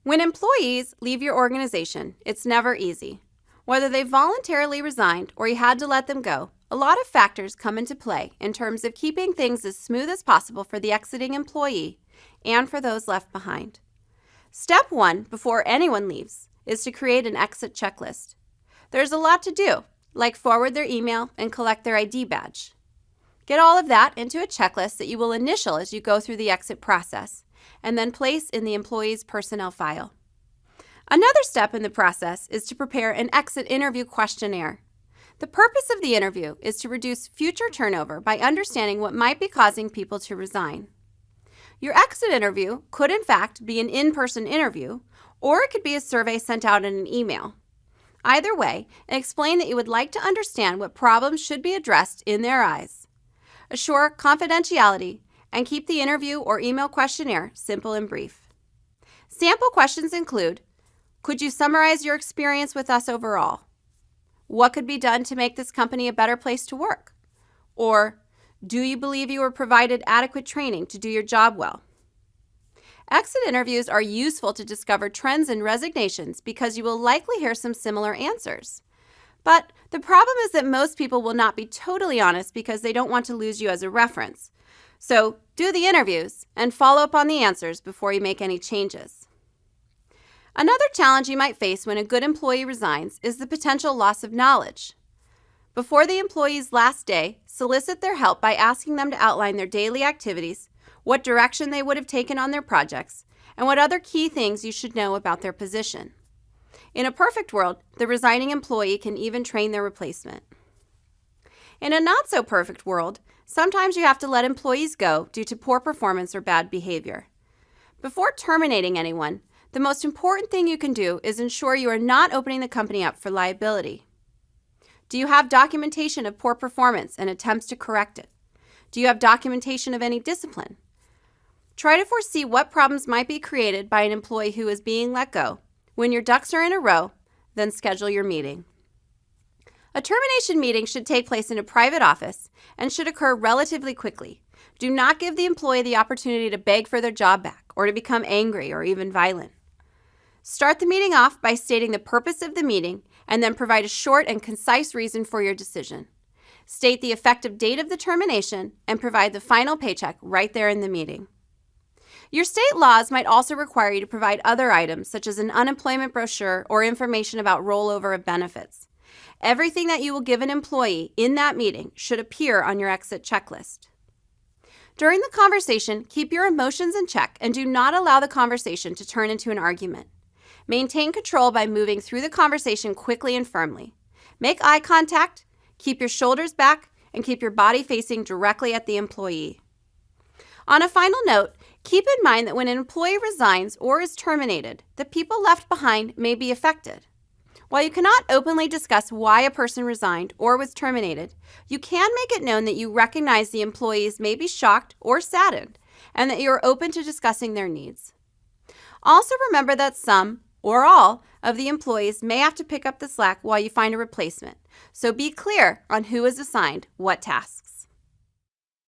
When employees leave your organization, it's never easy. Whether they voluntarily resigned or you had to let them go, a lot of factors come into play in terms of keeping things as smooth as possible for the exiting employee and for those left behind. Step 1 before anyone leaves is to create an exit checklist. There's a lot to do, like forward their email and collect their ID badge. Get all of that into a checklist that you will initial as you go through the exit process, and then place in the employee's personnel file. Another step in the process is to prepare an exit interview questionnaire. The purpose of the interview is to reduce future turnover by understanding what might be causing people to resign. Your exit interview could in fact be an in-person interview, or it could be a survey sent out in an email. Either way, explain that you would like to understand what problems should be addressed in their eyes. Assure confidentiality and keep the interview or email questionnaire simple and brief. Sample questions include, could you summarize your experience with us overall? What could be done to make this company a better place to work? Or, do you believe you were provided adequate training to do your job well? Exit interviews are useful to discover trends in resignations because you will likely hear some similar answers. But the problem is that most people will not be totally honest because they don't want to lose you as a reference. So do the interviews and follow up on the answers before you make any changes. Another challenge you might face when a good employee resigns is the potential loss of knowledge. Before the employee's last day, solicit their help by asking them to outline their daily activities, what direction they would have taken on their projects, and what other key things you should know about their position. In a perfect world, the resigning employee can even train their replacement. In a not-so-perfect world, sometimes you have to let employees go due to poor performance or bad behavior. Before terminating anyone, the most important thing you can do is ensure you are not opening the company up for liability. Do you have documentation of poor performance and attempts to correct it? Do you have documentation of any discipline? Try to foresee what problems might be created by an employee who is being let go. When your ducks are in a row, then schedule your meeting. A termination meeting should take place in a private office and should occur relatively quickly. Do not give the employee the opportunity to beg for their job back or to become angry or even violent. Start the meeting off by stating the purpose of the meeting and then provide a short and concise reason for your decision. State the effective date of the termination and provide the final paycheck right there in the meeting. Your state laws might also require you to provide other items such as an unemployment brochure or information about rollover of benefits. Everything that you will give an employee in that meeting should appear on your exit checklist. During the conversation, keep your emotions in check and do not allow the conversation to turn into an argument. Maintain control by moving through the conversation quickly and firmly. Make eye contact, keep your shoulders back, and keep your body facing directly at the employee. On a final note, keep in mind that when an employee resigns or is terminated, the people left behind may be affected. While you cannot openly discuss why a person resigned or was terminated, you can make it known that you recognize the employees may be shocked or saddened and that you are open to discussing their needs. Also remember that some, or all, of the employees may have to pick up the slack while you find a replacement, so be clear on who is assigned what tasks.